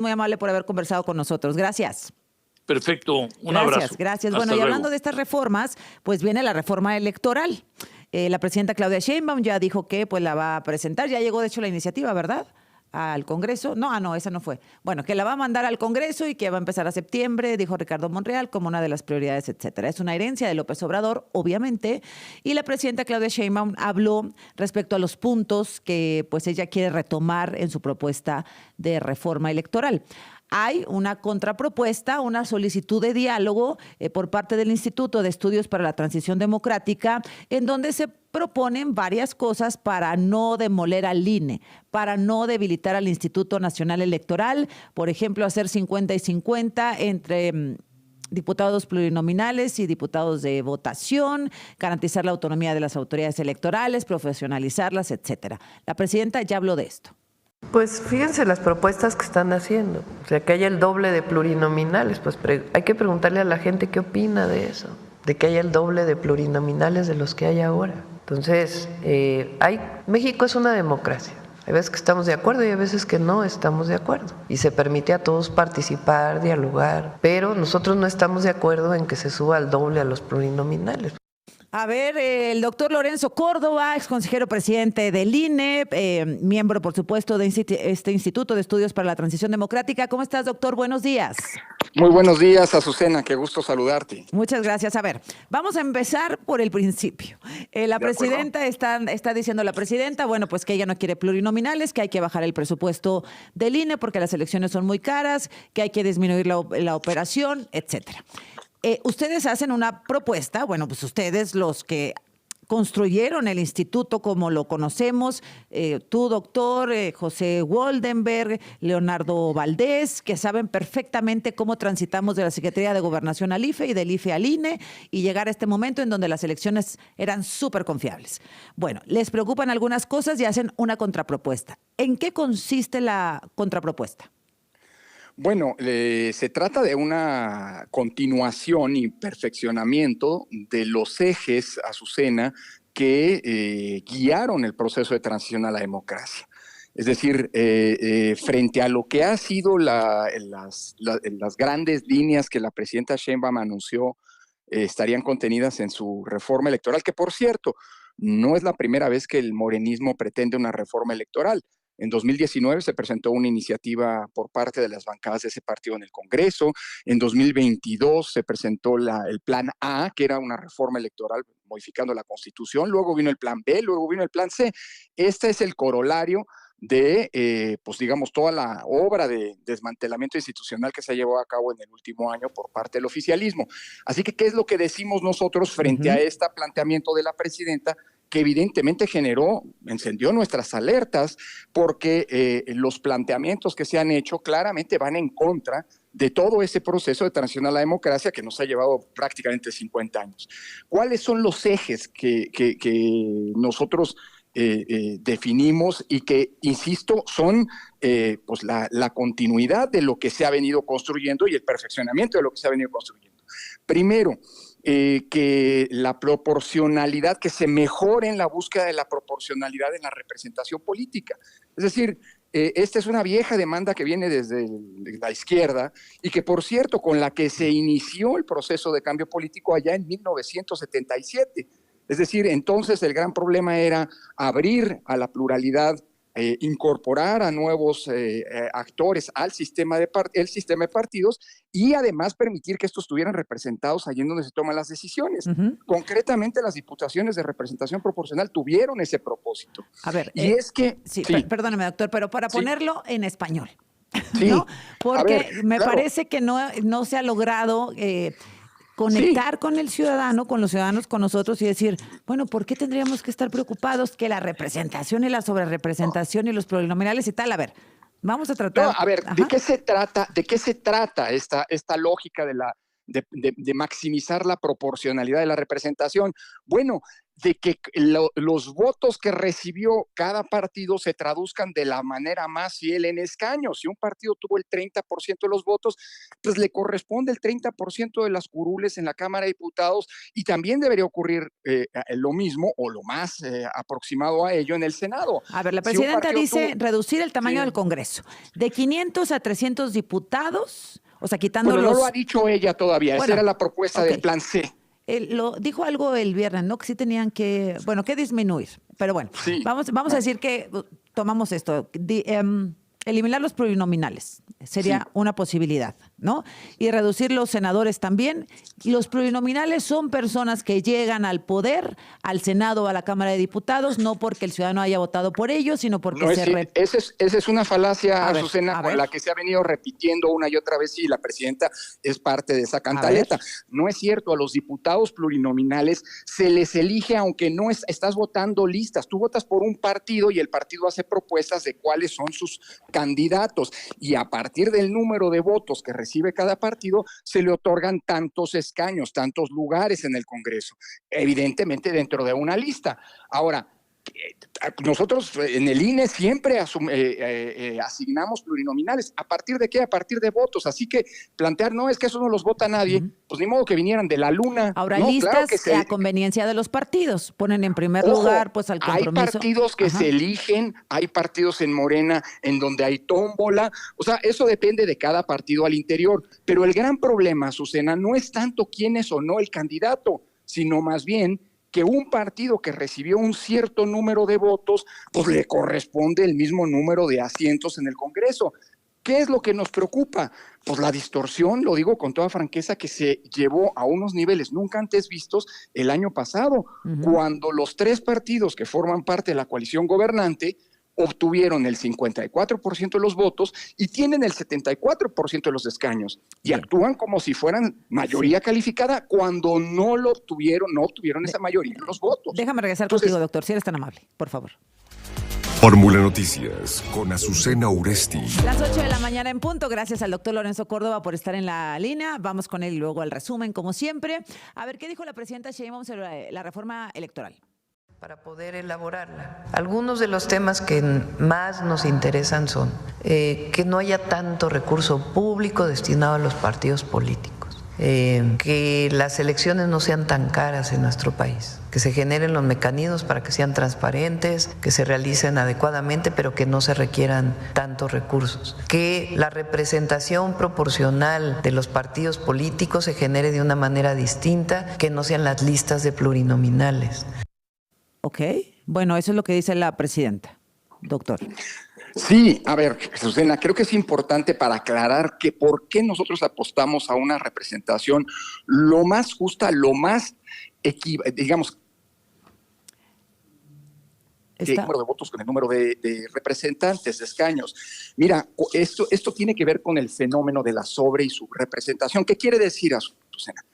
Muy amable por haber conversado con nosotros. Gracias. Perfecto, un Gracias, abrazo. gracias. Hasta Bueno, y luego. hablando de estas reformas, pues viene la reforma electoral. La presidenta Claudia Sheinbaum ya dijo que pues la va a presentar. Ya llegó, de hecho, la iniciativa, ¿verdad? Al Congreso. No, esa no fue. Bueno, que la va a mandar al Congreso y que va a empezar a septiembre, dijo Ricardo Monreal, como una de las prioridades, etcétera. Es una herencia de López Obrador, obviamente. Y la presidenta Claudia Sheinbaum habló respecto a los puntos que pues ella quiere retomar en su propuesta de reforma electoral. Hay una contrapropuesta, una solicitud de diálogo por parte del Instituto de Estudios para la Transición Democrática, en donde se proponen varias cosas para no demoler al INE, para no debilitar al Instituto Nacional Electoral, por ejemplo, hacer 50 y 50 entre diputados plurinominales y diputados de votación, garantizar la autonomía de las autoridades electorales, profesionalizarlas, etcétera. La presidenta ya habló de esto. Pues fíjense las propuestas que están haciendo, o sea, que haya el doble de plurinominales, pues hay que preguntarle a la gente qué opina de eso, de que haya el doble de plurinominales de los que hay ahora. Entonces, México es una democracia, hay veces que estamos de acuerdo y hay veces que no estamos de acuerdo, y se permite a todos participar, dialogar, pero nosotros no estamos de acuerdo en que se suba al doble a los plurinominales. A ver, el doctor Lorenzo Córdoba, ex consejero presidente del INE, miembro, por supuesto, de este Instituto de Estudios para la Transición Democrática. ¿Cómo estás, doctor? Buenos días. Muy buenos días, Azucena, qué gusto saludarte. Muchas gracias. A ver, vamos a empezar por el principio. La presidenta está diciendo la presidenta, bueno, pues que ella no quiere plurinominales, que hay que bajar el presupuesto del INE porque las elecciones son muy caras, que hay que disminuir la operación, etcétera. Ustedes hacen una propuesta, bueno, pues ustedes los que construyeron el instituto como lo conocemos, tú, doctor, José Woldenberg, Leonardo Valdés, que saben perfectamente cómo transitamos de la Secretaría de Gobernación al IFE y del IFE al INE y llegar a este momento en donde las elecciones eran súper confiables. Bueno, les preocupan algunas cosas y hacen una contrapropuesta. ¿En qué consiste la contrapropuesta? Bueno, se trata de una continuación y perfeccionamiento de los ejes, Azucena, que guiaron el proceso de transición a la democracia. Es decir, frente a lo que ha sido las grandes líneas que la presidenta Sheinbaum anunció estarían contenidas en su reforma electoral, que por cierto, no es la primera vez que el morenismo pretende una reforma electoral. En 2019 se presentó una iniciativa por parte de las bancadas de ese partido en el Congreso. En 2022 se presentó el Plan A, que era una reforma electoral modificando la Constitución. Luego vino el Plan B, luego vino el Plan C. Este es el corolario de, pues digamos, toda la obra de desmantelamiento institucional que se ha llevado a cabo en el último año por parte del oficialismo. Así que, ¿qué es lo que decimos nosotros frente a este planteamiento de la presidenta? Que evidentemente encendió nuestras alertas, porque los planteamientos que se han hecho claramente van en contra de todo ese proceso de transición a la democracia que nos ha llevado prácticamente 50 años. ¿Cuáles son los ejes que nosotros definimos y que, insisto, son pues la continuidad de lo que se ha venido construyendo y el perfeccionamiento de lo que se ha venido construyendo? Primero, que la proporcionalidad, que se mejore en la búsqueda de la proporcionalidad en la representación política. Es decir, esta es una vieja demanda que viene desde la izquierda y que, por cierto, con la que se inició el proceso de cambio político allá en 1977. Es decir, entonces el gran problema era abrir a la pluralidad, incorporar a nuevos actores al sistema de partidos y además permitir que estos estuvieran representados allí en donde se toman las decisiones. Concretamente, las diputaciones de representación proporcional tuvieron ese propósito. A ver, y es que... Sí. Perdóneme, doctor, pero para ponerlo en español, Sí. ¿no? Porque me claro. parece que no se ha logrado... conectar con el ciudadano, con los ciudadanos, con nosotros y decir, bueno, ¿por qué tendríamos que estar preocupados que la representación y la sobrerepresentación y los plurinominales y tal? A ver, vamos a tratar... No, a ver, ¿de qué se trata esta lógica de de maximizar la proporcionalidad de la representación. Bueno, de que los votos que recibió cada partido se traduzcan de la manera más fiel en escaños. Si un partido tuvo el 30% de los votos, pues le corresponde el 30% de las curules en la Cámara de Diputados, y también debería ocurrir lo mismo o lo más aproximado a ello en el Senado. A ver, la presidenta dice reducir el tamaño del Congreso de 500 a 300 diputados, o sea, quitando bueno, los... no lo ha dicho ella todavía, Bueno, esa era la propuesta del plan C. Dijo algo el viernes, ¿no? Que sí tenían que disminuir. Pero bueno, sí. vamos a decir que tomamos esto. Eliminar los plurinominales sería una posibilidad, ¿no? Y reducir los senadores también. Y los plurinominales son personas que llegan al poder, al Senado o a la Cámara de Diputados, no porque el ciudadano haya votado por ellos, sino porque esa es una falacia, Azucena, con la que se ha venido repitiendo una y otra vez, y la presidenta es parte de esa cantaleta. No es cierto, a los diputados plurinominales se les elige aunque no estás votando listas. Tú votas por un partido y el partido hace propuestas de cuáles son sus candidatos, y a partir del número de votos que recibe cada partido se le otorgan tantos escaños, tantos lugares en el Congreso, evidentemente dentro de una lista. Ahora, nosotros en el INE siempre asignamos plurinominales. ¿A partir de qué? A partir de votos. Así que plantear, no, es que eso no los vota nadie, pues ni modo que vinieran de la luna. Ahora, no, listas claro a conveniencia de los partidos. Ponen en primer lugar pues al compromiso. Hay partidos que se eligen, hay partidos en Morena en donde hay tómbola. O sea, eso depende de cada partido al interior. Pero el gran problema, Azucena, no es tanto quién es o no el candidato, sino más bien que un partido que recibió un cierto número de votos, pues le corresponde el mismo número de asientos en el Congreso. ¿Qué es lo que nos preocupa? Pues la distorsión, lo digo con toda franqueza, que se llevó a unos niveles nunca antes vistos el año pasado, cuando los tres partidos que forman parte de la coalición gobernante obtuvieron el 54% de los votos y tienen el 74% de los escaños. Y actúan como si fueran mayoría calificada cuando no obtuvieron esa mayoría de los votos. Déjame regresar contigo, doctor, si eres tan amable, por favor. Fórmula Noticias con Azucena Uresti. Las 8 de la mañana en punto. Gracias al doctor Lorenzo Córdoba por estar en la línea. Vamos con él y luego al resumen, como siempre. A ver, ¿qué dijo la presidenta Sheinbaum sobre la reforma electoral? Para poder elaborarla. Algunos de los temas que más nos interesan son que no haya tanto recurso público destinado a los partidos políticos, que las elecciones no sean tan caras en nuestro país, que se generen los mecanismos para que sean transparentes, que se realicen adecuadamente, pero que no se requieran tantos recursos, que la representación proporcional de los partidos políticos se genere de una manera distinta, que no sean las listas de plurinominales. Ok, bueno, eso es lo que dice la presidenta, doctor. Sí, a ver, Azucena, creo que es importante para aclarar que por qué nosotros apostamos a una representación lo más justa, lo más, digamos, el número de votos con el número de representantes, de escaños. Mira, esto tiene que ver con el fenómeno de la sobre y subrepresentación. ¿Qué quiere decir, Azucena?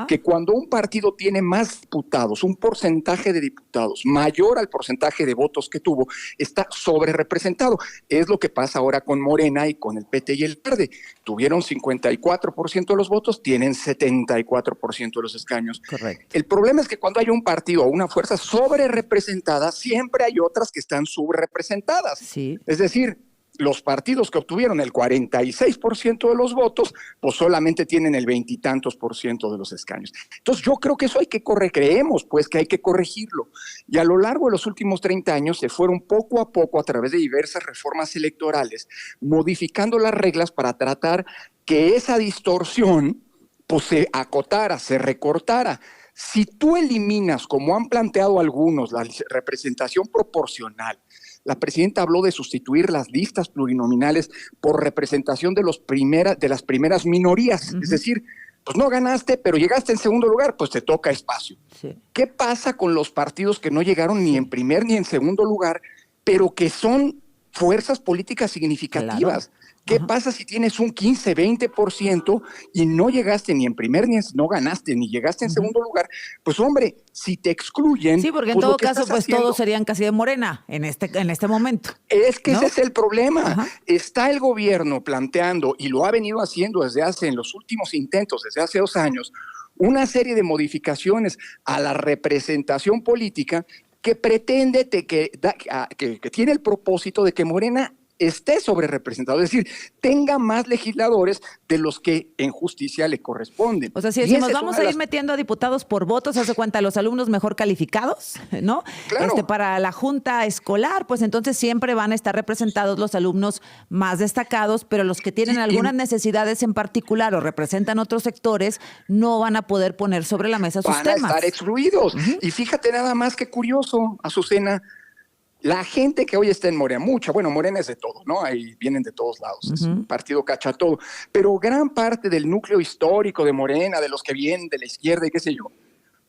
Que cuando un partido tiene más diputados, un porcentaje de diputados mayor al porcentaje de votos que tuvo, está sobre representado. Es lo que pasa ahora con Morena y con el PT y el Verde. Tuvieron 54% de los votos, tienen 74% de los escaños. Correcto. El problema es que cuando hay un partido o una fuerza sobre representada, siempre hay otras que están subrepresentadas. Sí. Es decir, los partidos que obtuvieron el 46% de los votos, pues solamente tienen el 20 y tantos % de los escaños. Entonces yo creo que eso hay que creemos pues que hay que corregirlo. Y a lo largo de los últimos 30 años se fueron poco a poco, a través de diversas reformas electorales, modificando las reglas para tratar que esa distorsión pues se acotara, se recortara. Si tú eliminas, como han planteado algunos, la representación proporcional, la presidenta habló de sustituir las listas plurinominales por representación de las primeras minorías. Es decir, pues no ganaste, pero llegaste en segundo lugar, pues te toca espacio. Sí. ¿Qué pasa con los partidos que no llegaron ni en primer ni en segundo lugar, pero que son fuerzas políticas significativas? Claro. ¿Qué Ajá. pasa si tienes un 15, 20% y no llegaste ni en primer, ni no ganaste, ni llegaste en Ujú. segundo lugar? Pues hombre, si te excluyen, Sí, porque en pues lo todo que caso, estás pues todos haciendo serían casi de Morena en este momento, es que ese ¿no? es el problema. Ajá. Está el gobierno planteando, y lo ha venido haciendo en los últimos intentos, desde hace 2 años, una serie de modificaciones a la representación política que pretende que tiene el propósito de que Morena esté sobre representado, es decir, tenga más legisladores de los que en justicia le corresponden. O sea, si Y decimos, esa es una vamos de a ir las... metiendo a diputados por votos, hace cuenta, los alumnos mejor calificados, ¿no? Claro. Para la junta escolar, pues entonces siempre van a estar representados los alumnos más destacados, pero los que tienen y algunas necesidades en particular o representan otros sectores, no van a poder poner sobre la mesa sus van a estar temas. excluidos. Ujú. Y fíjate nada más que curioso, Azucena, la gente que hoy está en Morena, bueno, Morena es de todo, ¿no? Ahí vienen de todos lados, es un Ujú. partido cacha todo, pero gran parte del núcleo histórico de Morena, de los que vienen de la izquierda y qué sé yo,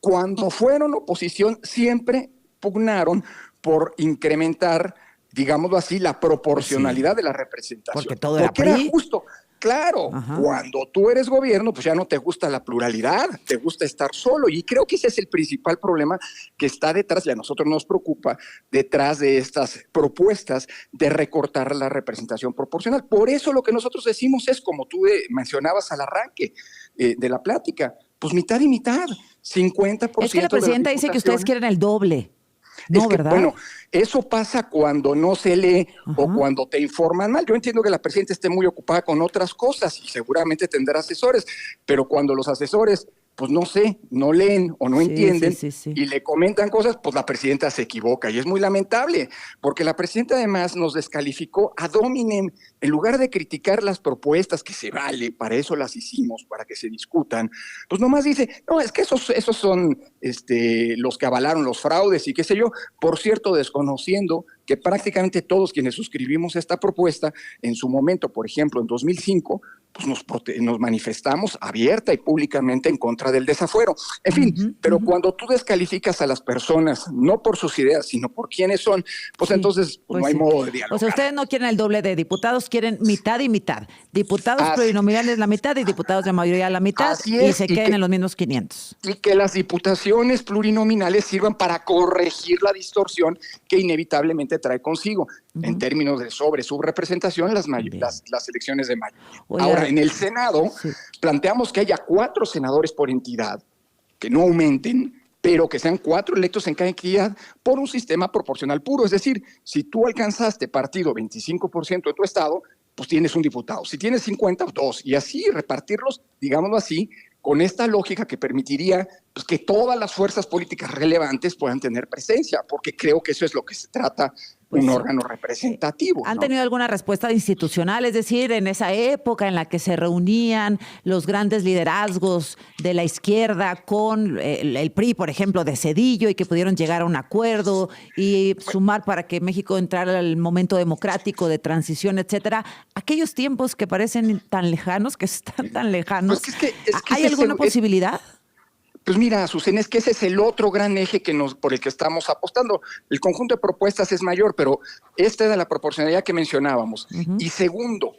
cuando fueron oposición siempre pugnaron por incrementar, digámoslo así, la Pues sí, proporcionalidad de la porque representación, todo era porque era PRI. justo. Claro, Ajá. cuando tú eres gobierno, pues ya no te gusta la pluralidad, te gusta estar solo. Y creo que ese es el principal problema que está detrás, y a nosotros nos preocupa, detrás de estas propuestas de recortar la representación proporcional. Por eso lo que nosotros decimos es, como tú mencionabas al arranque de la plática, pues mitad y mitad, Es que la 50% de las presidenta dice que ustedes diputaciones. quieren el doble. Es No, que, ¿verdad? bueno, eso pasa cuando no se lee o Ajá. cuando te informan mal. Yo entiendo que la presidenta esté muy ocupada con otras cosas y seguramente tendrá asesores, pero cuando los asesores, pues no sé, no leen o no Sí, sí, entienden sí, sí. y le comentan cosas, pues la presidenta se equivoca y es muy lamentable, porque la presidenta además nos descalificó ad hominem. En lugar de criticar las propuestas, que se vale, para eso las hicimos, para que se discutan, pues nomás dice, no, es que esos son los que avalaron los fraudes y qué sé yo, por cierto, desconociendo que prácticamente todos quienes suscribimos esta propuesta, en su momento, por ejemplo, en 2005, pues nos manifestamos abierta y públicamente en contra del desafuero. En fin, Ujú, pero ujú. cuando tú descalificas a las personas, no por sus ideas, sino por quiénes son, pues Sí, entonces pues no pues hay sí. modo de O sea, dialogar. ustedes no quieren el doble de diputados, quieren mitad y mitad. Diputados Así, plurinominales la mitad y diputados de mayoría la mitad así y es, se queden en los mismos 500. y que las diputaciones plurinominales sirvan para corregir la distorsión que inevitablemente trae consigo, en Ujú. términos de subrepresentación, Bien. las elecciones de mayoría. Ahora, Oiga, en el Senado, sí. planteamos que haya 4 senadores por entidad, que no aumenten, pero que sean 4 electos en cada entidad por un sistema proporcional puro. Es decir, si tú alcanzaste partido 25% de tu estado, pues tienes un diputado. Si tienes 50, 2. Y así repartirlos, digámoslo así, con esta lógica que permitiría pues, que todas las fuerzas políticas relevantes puedan tener presencia, porque creo que eso es lo que se trata Pues un sí. órgano representativo, ¿Han ¿no? tenido alguna respuesta institucional? Es decir, en esa época en la que se reunían los grandes liderazgos de la izquierda con el PRI, por ejemplo, de Zedillo, y que pudieron llegar a un acuerdo y sumar para que México entrara al momento democrático de transición, etcétera. Aquellos tiempos que parecen tan lejanos, que están tan Pues lejanos, es que ¿hay ese alguna posibilidad? pues mira, Azucena, es que ese es el otro gran eje por el que estamos apostando. El conjunto de propuestas es mayor, pero esta es de la proporcionalidad que mencionábamos. Ujú. Y segundo,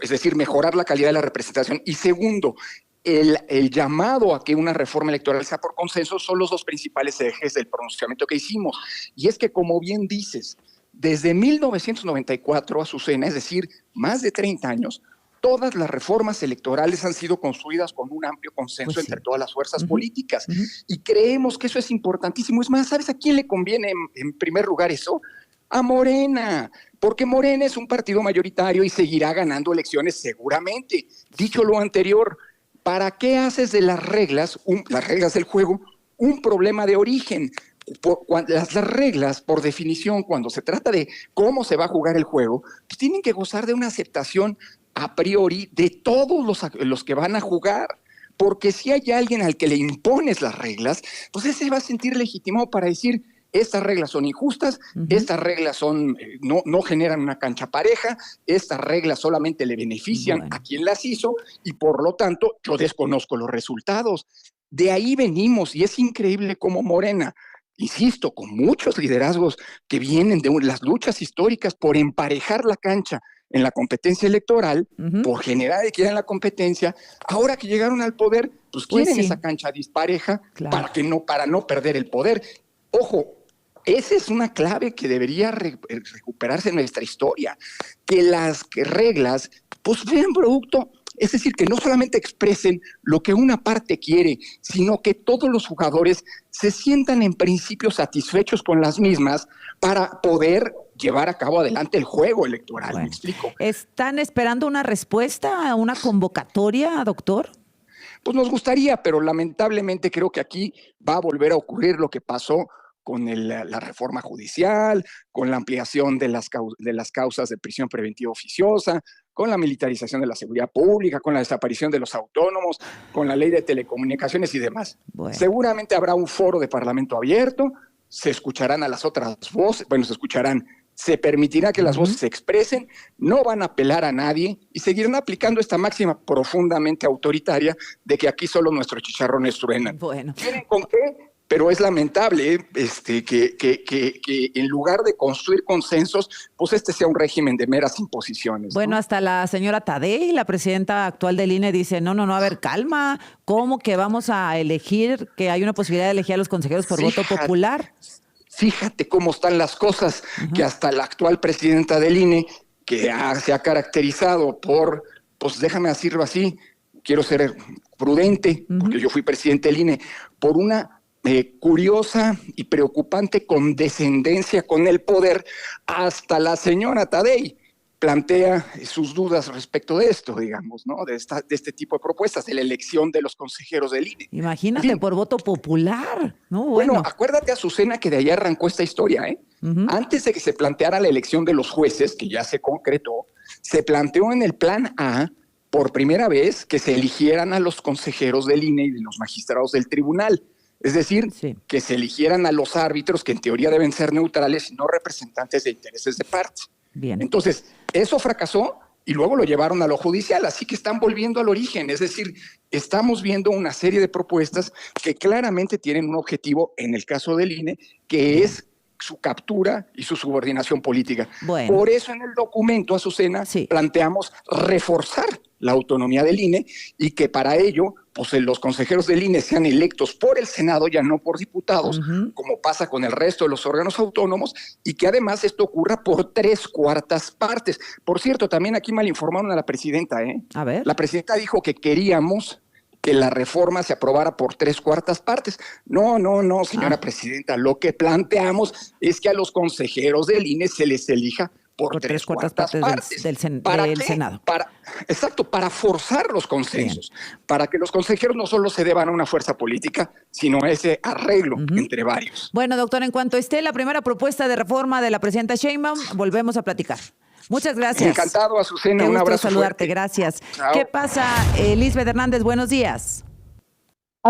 es decir, mejorar la calidad de la representación. Y segundo, el llamado a que una reforma electoral sea por consenso son los 2 principales ejes del pronunciamiento que hicimos. Y es que, como bien dices, desde 1994, Azucena, es decir, más de 30 años, todas las reformas electorales han sido construidas con un amplio Pues consenso entre sí. todas las fuerzas Ujú, políticas. ujú. Y creemos que eso es importantísimo. Es más, ¿sabes a quién le conviene en primer lugar eso? A Morena, porque Morena es un partido mayoritario y seguirá ganando elecciones seguramente. Dicho lo anterior, ¿para qué haces de las reglas del juego, un problema de origen? Las reglas, por definición, cuando se trata de cómo se va a jugar el juego, pues tienen que gozar de una aceptación a priori de todos los que van a jugar. Porque si hay alguien al que le impones las reglas, pues ese va a sentir legitimado para decir, estas reglas son injustas, Ujú. estas reglas no generan una cancha pareja, estas reglas solamente le benefician a Bueno. quien las hizo y por lo tanto yo desconozco los resultados. De ahí venimos y es increíble cómo Morena, insisto, con muchos liderazgos que vienen de las luchas históricas por emparejar la cancha en la competencia electoral, por generar equidad en la competencia. Ahora que llegaron al poder, pues quieren esa cancha dispareja para no perder el poder. Ojo, esa es una clave que debería recuperarse en nuestra historia, que las reglas pues sean producto, es decir, que no solamente expresen lo que una parte quiere, sino que todos los jugadores se sientan en principio satisfechos con las mismas para poder llevar a cabo adelante el juego electoral. Bueno, ¿me explico? ¿están esperando una respuesta a una convocatoria, doctor? Pues nos gustaría, pero lamentablemente creo que aquí va a volver a ocurrir lo que pasó con la reforma judicial, con la ampliación de las causas de prisión preventiva oficiosa, con la militarización de la seguridad pública, con la desaparición de los autónomos, con la ley de telecomunicaciones y demás. Bueno. Seguramente habrá un foro de parlamento abierto, se escucharán a las otras voces, se permitirá que las voces se expresen, no van a apelar a nadie y seguirán aplicando esta máxima profundamente autoritaria de que aquí solo nuestros chicharrones truenan. Bueno. ¿Tienen con qué? Pero es lamentable que en lugar de construir consensos, pues sea un régimen de meras imposiciones. Bueno, ¿no? Hasta la señora Tadei, la presidenta actual del INE, dice, no, a ver, calma, ¿cómo que vamos a elegir, que hay una posibilidad de elegir a los consejeros por voto popular? Fíjate cómo están las cosas, que hasta la actual presidenta del INE, que se ha caracterizado por, pues déjame decirlo así, quiero ser prudente, porque yo fui presidente del INE, por una curiosa y preocupante condescendencia con el poder. Hasta la señora Tadei plantea sus dudas respecto de esto, digamos, ¿no? De este tipo de propuestas, de la elección de los consejeros del INE. Imagínate, por voto popular, ¿no? Bueno, acuérdate, Azucena, que de allá arrancó esta historia, ¿eh? Antes de que se planteara la elección de los jueces, que ya se concretó, se planteó en el plan A, por primera vez, que se eligieran a los consejeros del INE y de los magistrados del tribunal. Es decir, que se eligieran a los árbitros, que en teoría deben ser neutrales y no representantes de intereses de parte. Bien. Entonces, eso fracasó y luego lo llevaron a lo judicial, así que están volviendo al origen. Es decir, estamos viendo una serie de propuestas que claramente tienen un objetivo, en el caso del INE, que es su captura y su subordinación política. Bueno. Por eso en el documento, Azucena, planteamos reforzar la autonomía del INE y que para ello pues los consejeros del INE sean electos por el Senado, ya no por diputados, como pasa con el resto de los órganos autónomos, y que además esto ocurra por 3/4 partes. Por cierto, también aquí malinformaron a la presidenta, ¿eh? A ver. La presidenta dijo que queríamos que la reforma se aprobara por 3/4 partes. No, señora presidenta, lo que planteamos es que a los consejeros del INE se les elija por 3/4 partes del Senado. Para forzar los consensos, para que los consejeros no solo se deban a una fuerza política, sino a ese arreglo entre varios. Bueno, doctor, en cuanto esté la primera propuesta de reforma de la presidenta Sheinbaum, volvemos a platicar. Muchas gracias. Encantado, Azucena. Qué un gusto abrazo saludarte, fuerte. gracias. Chao. ¿Qué pasa, Lisbeth Hernández? Buenos días.